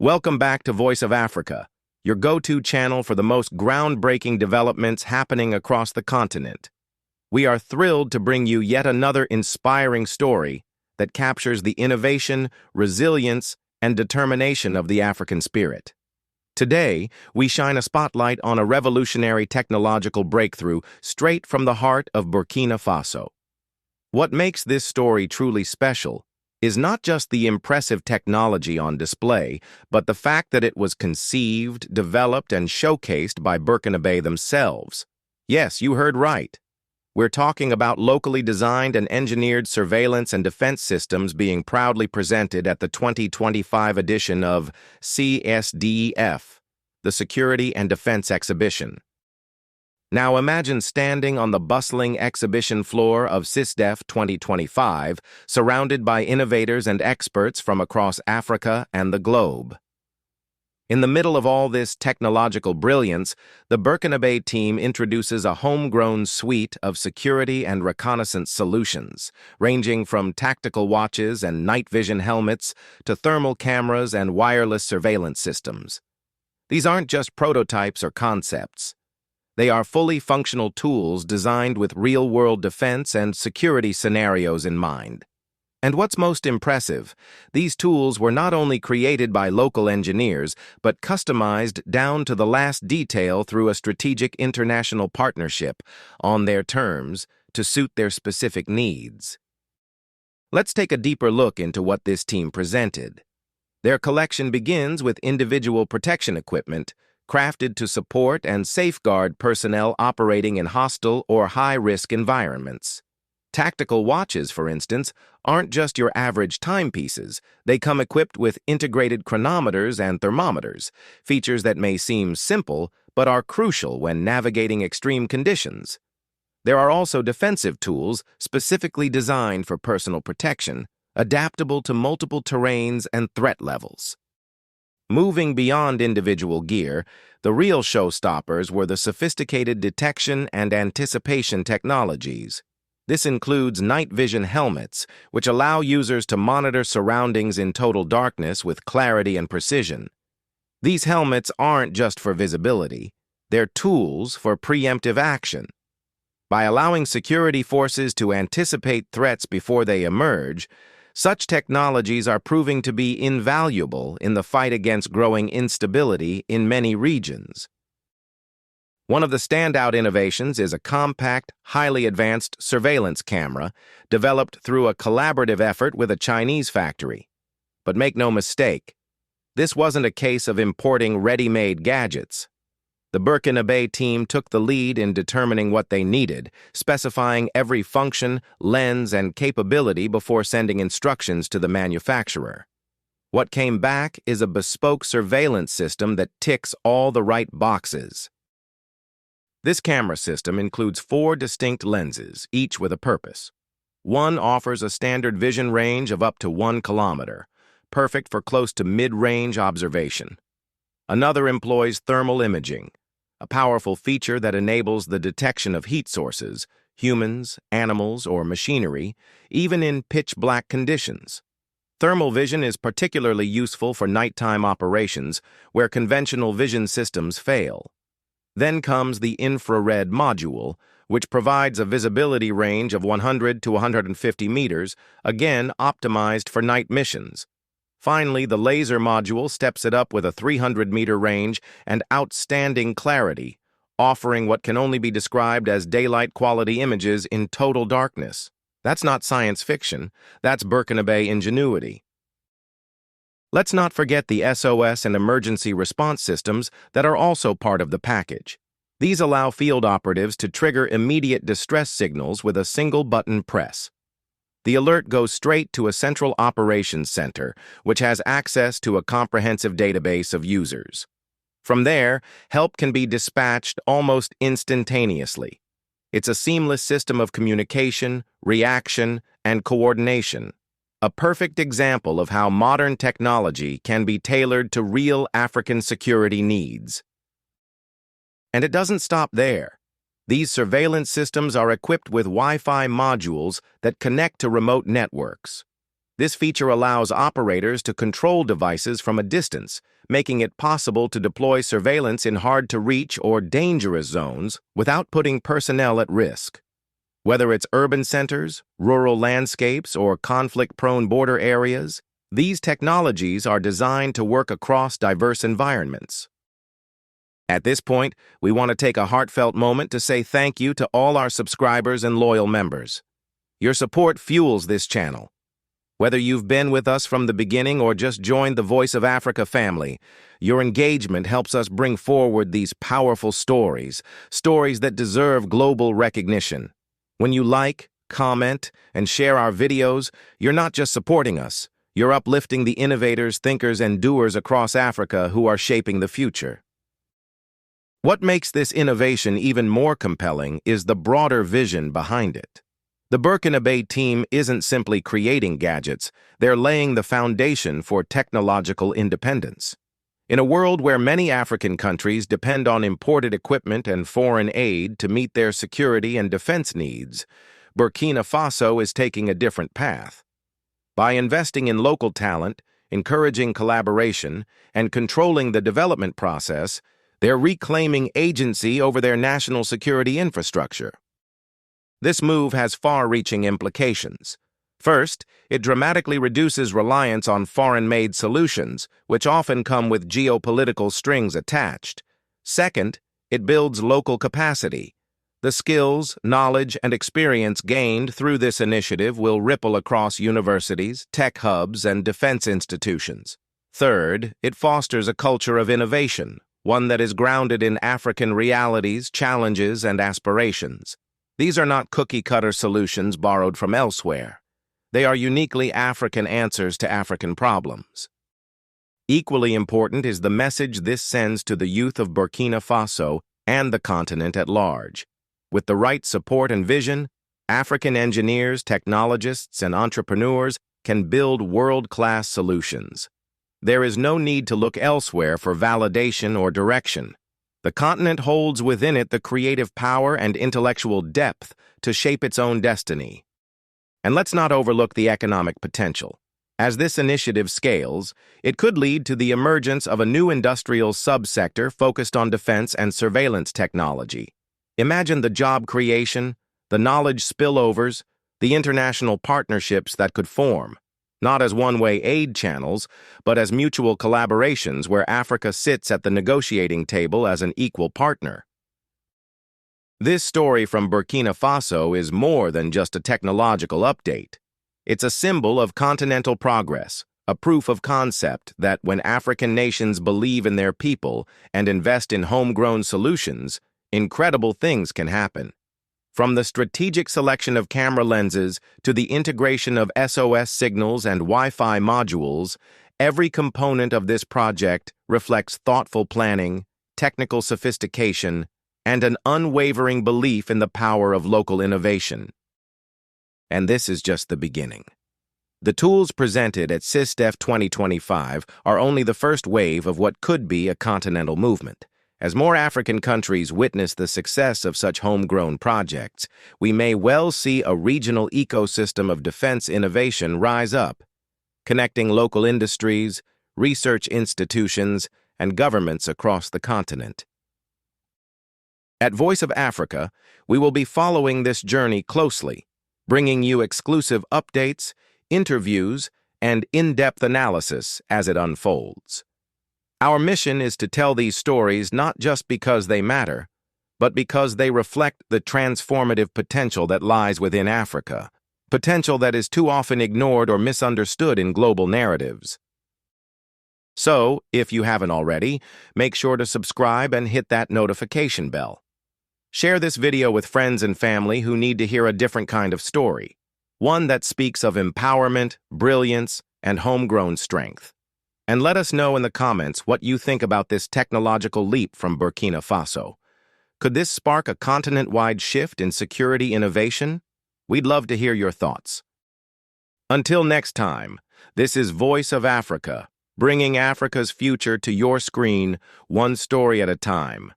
Welcome back to Voice of Africa, your go-to channel for the most groundbreaking developments happening across the continent. We are thrilled to bring you yet another inspiring story that captures the innovation, resilience, and determination of the African spirit. Today, we shine a spotlight on a revolutionary technological breakthrough straight from the heart of Burkina Faso. What makes this story truly special is not just the impressive technology on display, but the fact that it was conceived, developed, and showcased by Burkinabè themselves. Yes, you heard right. We're talking about locally designed and engineered surveillance and defense systems being proudly presented at the 2025 edition of SYSDEF, the Security and Defense Exhibition. Now imagine standing on the bustling exhibition floor of SYSDEF 2025, surrounded by innovators and experts from across Africa and the globe. In the middle of all this technological brilliance, the Burkinabè team introduces a homegrown suite of security and reconnaissance solutions, ranging from tactical watches and night vision helmets to thermal cameras and wireless surveillance systems. These aren't just prototypes or concepts. They are fully functional tools designed with real-world defense and security scenarios in mind. And what's most impressive, these tools were not only created by local engineers, but customized down to the last detail through a strategic international partnership on their terms to suit their specific needs. Let's take a deeper look into what this team presented. Their collection begins with individual protection equipment, crafted to support and safeguard personnel operating in hostile or high-risk environments. Tactical watches, for instance, aren't just your average timepieces. They come equipped with integrated chronometers and thermometers, features that may seem simple but are crucial when navigating extreme conditions. There are also defensive tools specifically designed for personal protection, adaptable to multiple terrains and threat levels. Moving beyond individual gear, the real showstoppers were the sophisticated detection and anticipation technologies. This includes night vision helmets, which allow users to monitor surroundings in total darkness with clarity and precision. These helmets aren't just for visibility, they're tools for preemptive action. By allowing security forces to anticipate threats before they emerge, such technologies are proving to be invaluable in the fight against growing instability in many regions. One of the standout innovations is a compact, highly advanced surveillance camera developed through a collaborative effort with a Chinese factory. But make no mistake, this wasn't a case of importing ready-made gadgets. The Burkinabè team took the lead in determining what they needed, specifying every function, lens, and capability before sending instructions to the manufacturer. What came back is a bespoke surveillance system that ticks all the right boxes. This camera system includes 4 distinct lenses, each with a purpose. One offers a standard vision range of up to 1 kilometer, perfect for close to mid-range observation. Another employs thermal imaging, a powerful feature that enables the detection of heat sources, humans, animals, or machinery, even in pitch-black conditions. Thermal vision is particularly useful for nighttime operations where conventional vision systems fail. Then comes the infrared module, which provides a visibility range of 100 to 150 meters, again optimized for night missions. Finally, the laser module steps it up with a 300-meter range and outstanding clarity, offering what can only be described as daylight-quality images in total darkness. That's not science fiction, that's Burkinabè ingenuity. Let's not forget the SOS and emergency response systems that are also part of the package. These allow field operatives to trigger immediate distress signals with a single button press. The alert goes straight to a central operations center, which has access to a comprehensive database of users. From there, help can be dispatched almost instantaneously. It's a seamless system of communication, reaction, and coordination. A perfect example of how modern technology can be tailored to real African security needs. And it doesn't stop there. These surveillance systems are equipped with Wi-Fi modules that connect to remote networks. This feature allows operators to control devices from a distance, making it possible to deploy surveillance in hard-to-reach or dangerous zones without putting personnel at risk. Whether it's urban centers, rural landscapes, or conflict-prone border areas, these technologies are designed to work across diverse environments. At this point, we want to take a heartfelt moment to say thank you to all our subscribers and loyal members. Your support fuels this channel. Whether you've been with us from the beginning or just joined the Voice of Africa family, your engagement helps us bring forward these powerful stories that deserve global recognition. When you like, comment, and share our videos, you're not just supporting us, you're uplifting the innovators, thinkers, and doers across Africa who are shaping the future. What makes this innovation even more compelling is the broader vision behind it. The Burkinabè team isn't simply creating gadgets, they're laying the foundation for technological independence. In a world where many African countries depend on imported equipment and foreign aid to meet their security and defense needs, Burkina Faso is taking a different path. By investing in local talent, encouraging collaboration, and controlling the development process, they're reclaiming agency over their national security infrastructure. This move has far-reaching implications. First, it dramatically reduces reliance on foreign-made solutions, which often come with geopolitical strings attached. Second, it builds local capacity. The skills, knowledge, and experience gained through this initiative will ripple across universities, tech hubs, and defense institutions. Third, it fosters a culture of innovation, one that is grounded in African realities, challenges, and aspirations. These are not cookie-cutter solutions borrowed from elsewhere. They are uniquely African answers to African problems. Equally important is the message this sends to the youth of Burkina Faso and the continent at large. With the right support and vision, African engineers, technologists, and entrepreneurs can build world-class solutions. There is no need to look elsewhere for validation or direction. The continent holds within it the creative power and intellectual depth to shape its own destiny. And let's not overlook the economic potential. As this initiative scales, it could lead to the emergence of a new industrial subsector focused on defense and surveillance technology. Imagine the job creation, the knowledge spillovers, the international partnerships that could form, not as one-way aid channels, but as mutual collaborations where Africa sits at the negotiating table as an equal partner. This story from Burkina Faso is more than just a technological update. It's a symbol of continental progress, a proof of concept that when African nations believe in their people and invest in homegrown solutions, incredible things can happen. From the strategic selection of camera lenses to the integration of SOS signals and Wi-Fi modules, every component of this project reflects thoughtful planning, technical sophistication, and an unwavering belief in the power of local innovation. And this is just the beginning. The tools presented at SYSDEF 2025 are only the first wave of what could be a continental movement. As more African countries witness the success of such homegrown projects, we may well see a regional ecosystem of defense innovation rise up, connecting local industries, research institutions, and governments across the continent. At Voice of Africa, we will be following this journey closely, bringing you exclusive updates, interviews, and in-depth analysis as it unfolds. Our mission is to tell these stories not just because they matter, but because they reflect the transformative potential that lies within Africa, potential that is too often ignored or misunderstood in global narratives. So, if you haven't already, make sure to subscribe and hit that notification bell. Share this video with friends and family who need to hear a different kind of story, one that speaks of empowerment, brilliance, and homegrown strength. And let us know in the comments what you think about this technological leap from Burkina Faso. Could this spark a continent-wide shift in security innovation? We'd love to hear your thoughts. Until next time, this is Voice of Africa, bringing Africa's future to your screen, one story at a time.